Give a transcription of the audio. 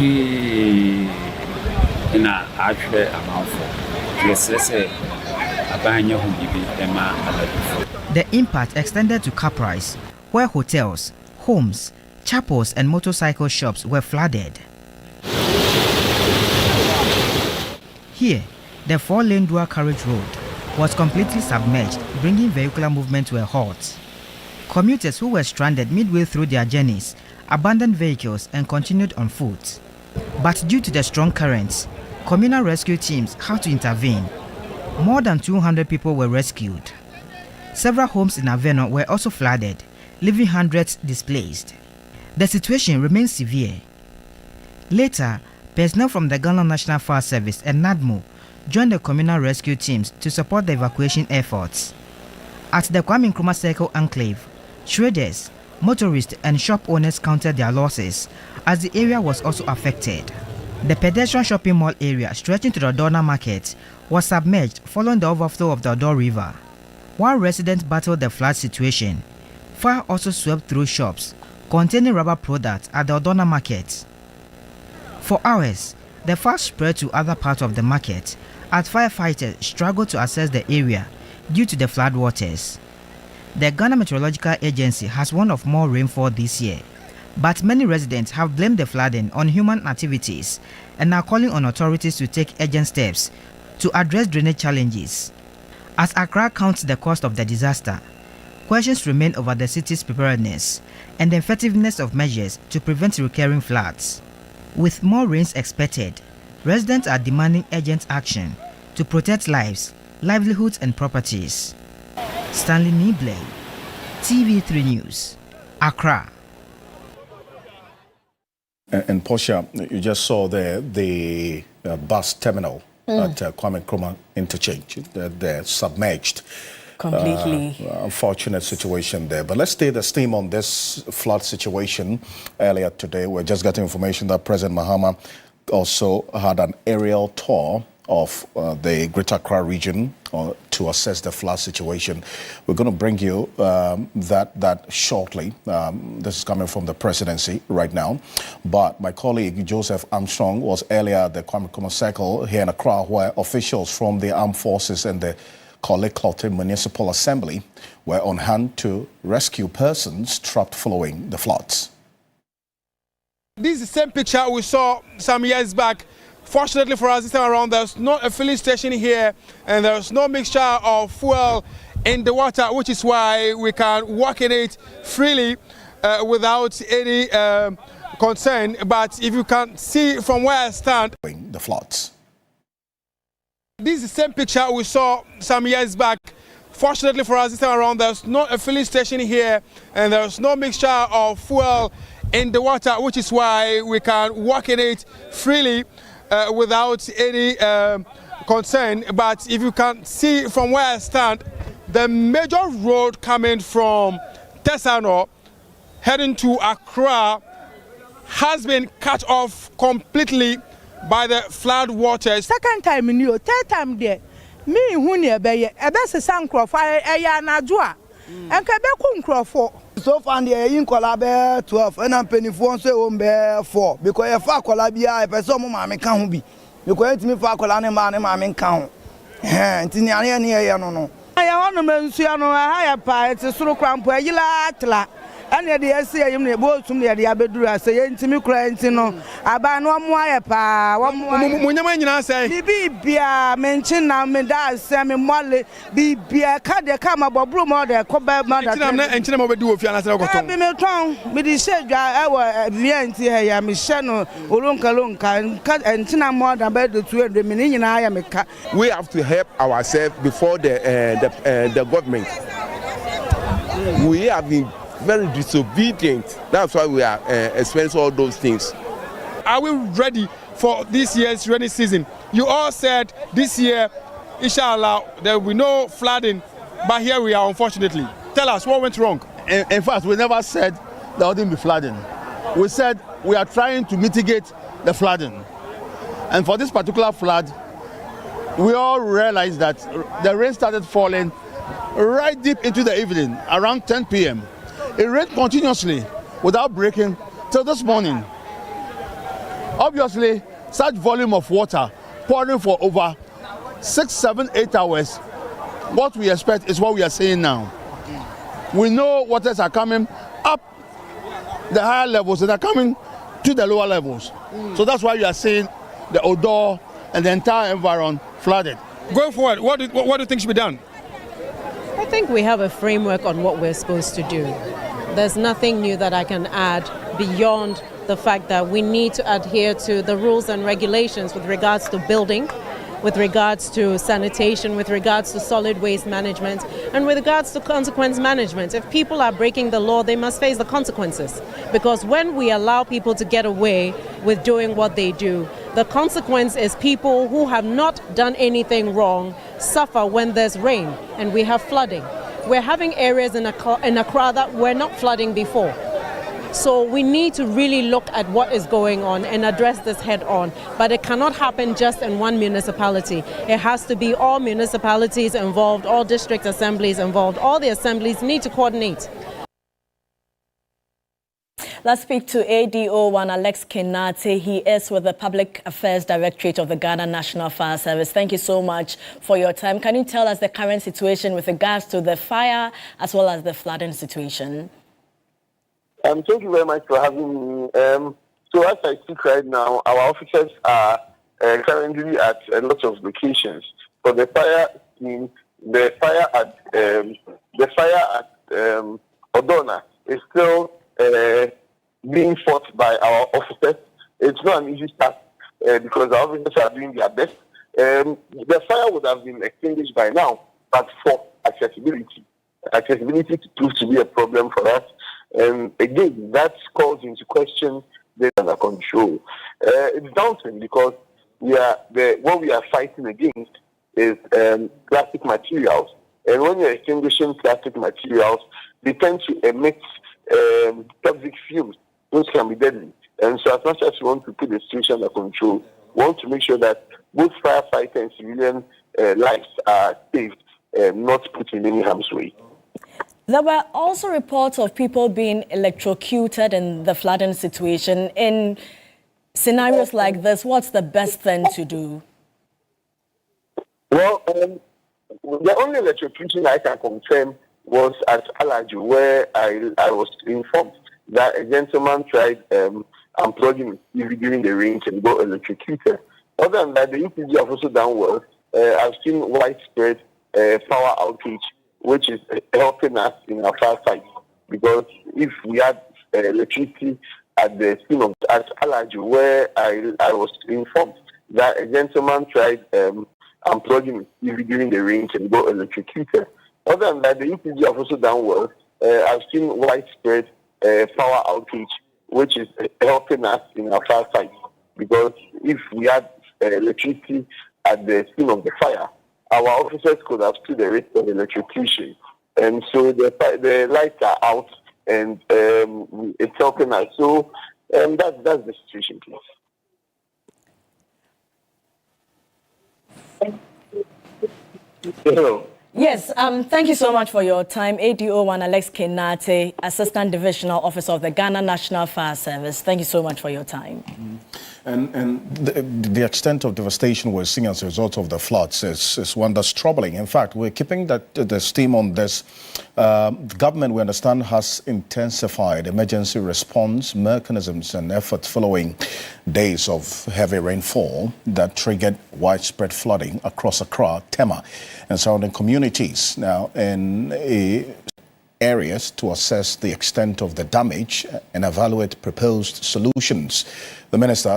The impact extended to car price, where hotels, homes, chapels and motorcycle shops were flooded. Here, the 4-lane dual carriage road was completely submerged, bringing vehicular movement to a halt. Commuters who were stranded midway through their journeys abandoned vehicles and continued on foot. But due to the strong currents, communal rescue teams had to intervene. More than 200 people were rescued. Several homes in Aveno were also flooded, leaving hundreds displaced. The situation remains severe. Later, personnel from the Ghana National Fire Service and NADMO joined the communal rescue teams to support the evacuation efforts. At the Kwame Nkrumah Circle Enclave, traders, motorists and shop owners counted their losses as the area was also affected. The pedestrian shopping mall area stretching to the Donna Market was submerged following the overflow of the Odor River. While residents battled the flood situation, fire also swept through shops containing rubber products at the Odona Market. For hours, the fire spread to other parts of the market as firefighters struggled to access the area due to the floodwaters. The Ghana Meteorological Agency has warned of more rainfall this year, but many residents have blamed the flooding on human activities and are calling on authorities to take urgent steps to address drainage challenges. As Accra counts the cost of the disaster, questions remain over the city's preparedness and the effectiveness of measures to prevent recurring floods. With more rains expected, residents are demanding urgent action to protect lives, livelihoods and properties. Stanley Nibley, TV3 News, Accra. And Portia, you just saw the bus terminal at Kwame Nkrumah interchange. They're submerged. Completely. Unfortunate situation there. But let's stay the steam on this flood situation. Earlier today, we're just getting information that President Mahama also had an aerial tour of the Greater Accra region to assess the flood situation. We're going to bring you that shortly. This is coming from the presidency right now. But my colleague Joseph Armstrong was earlier at the Kwame Nkrumah Circle here in Accra, where officials from the armed forces and the Korle Municipal Assembly were on hand to rescue persons trapped following the floods. This is the same picture we saw some years back. Fortunately for us this time around, there's not a filling station here and there's no mixture of fuel in the water, which is why we can walk in it freely without any concern. But if you can see from where I stand, the floods. This is the same picture we saw some years back. Fortunately for us this time around, there's not a filling station here and there's no mixture of fuel in the water, which is why we can walk in it freely without any concern. But if you can see from where I stand, the major road coming from Tesano heading to Accra has been cut off completely by the flood waters. Second time in you, third time there. Me who near be a best sancro fire na joa. And Quebec for. So far the in Colabe 12 and I'm penny for so on 4 because a far colabia if some mammy can't be. You go to me for colane man mammy count. Tinian near no. I want to mention a higher part to sort of cramp where you la. And the SCA him the boat to me at the Abedra say intimate crantino. About no more pa. One say, Bibia mention now me that Sammy Molly, Bibia cut the come about broom or the cobalt mother. And China over do if you answer. I'll be my tongue, but he said, I was here, Michelle, Ulunka, and cut and China more than better to the meaning I am a cat. We have to help ourselves before the government. We have been very disobedient. That's why we are experiencing all those things. Are we ready for this year's rainy season? You all said this year, inshallah, there will be no flooding, but here we are, unfortunately. Tell us what went wrong. In fact, we never said there wouldn't be flooding. We said we are trying to mitigate the flooding. And for this particular flood, we all realized that the rain started falling right deep into the evening, around 10 p.m. It rained continuously without breaking till this morning. Obviously, such volume of water pouring for over 6, 7, 8 hours, what we expect is what we are seeing now. We know waters are coming up the higher levels and are coming to the lower levels. So that's why you are seeing the Odo and the entire environment flooded. Going forward, what do you think should be done? I think we have a framework on what we're supposed to do. There's nothing new that I can add beyond the fact that we need to adhere to the rules and regulations with regards to building, with regards to sanitation, with regards to solid waste management, and with regards to consequence management. If people are breaking the law, they must face the consequences. Because when we allow people to get away with doing what they do, the consequence is people who have not done anything wrong suffer when there's rain and we have flooding. We're having areas in Accra that were not flooding before. So we need to really look at what is going on and address this head on. But it cannot happen just in one municipality. It has to be all municipalities involved, all district assemblies involved. All the assemblies need to coordinate. Let's speak to ADO1 Alex Kenate. He is with the Public Affairs Directorate of the Ghana National Fire Service. Thank you so much for your time. Can you tell us the current situation with regards to the fire as well as the flooding situation? Thank you very much for having me. So as I speak right now, our officers are currently at a lot of locations. For the fire scene, the fire at Odona is still being fought by our officers. It's not an easy task because our officers are doing their best. The fire would have been extinguished by now, but for accessibility proves to be a problem for us. And again, that calls into question the under control. It's daunting because what we are fighting against is plastic materials. And when you're extinguishing plastic materials, they tend to emit toxic fumes, which can be deadly. And so as much as we want to put the situation under control, we want to make sure that both firefighter and civilian lives are saved and not put in any harm's way. There were also reports of people being electrocuted in the flooding situation. In scenarios like this, what's the best thing to do? Well, the only electrocution I can confirm was at Alaju, where I was informed that a gentleman tried unplugging his TV during the rains and got electrocuted. Other than that, the EPG have also done well. I've seen widespread power outage, which is helping us in our firefight. Because if we had electricity at the scene of at Alaju, where I was informed that a gentleman tried unplugging his TV during the rains and got electrocuted. Other than that, the EPG have also done well. I've seen widespread power outage, which is helping us in our firefight. Because if we had electricity at the scene of the fire, our officers could have stood the risk of electrocution. And so the lights are out and it's helping us. So that's the situation, please. Hello. Yes, thank you so much for your time. ADO1 Alex Kenate, Assistant Divisional Officer of the Ghana National Fire Service. Thank you so much for your time. And the extent of devastation we're seeing as a result of the floods is one that's troubling. In fact, we're keeping the steam on this. The government, we understand, has intensified emergency response mechanisms and efforts following days of heavy rainfall that triggered widespread flooding across Accra, Tema, and surrounding communities. Now, in areas to assess the extent of the damage and evaluate proposed solutions. The minister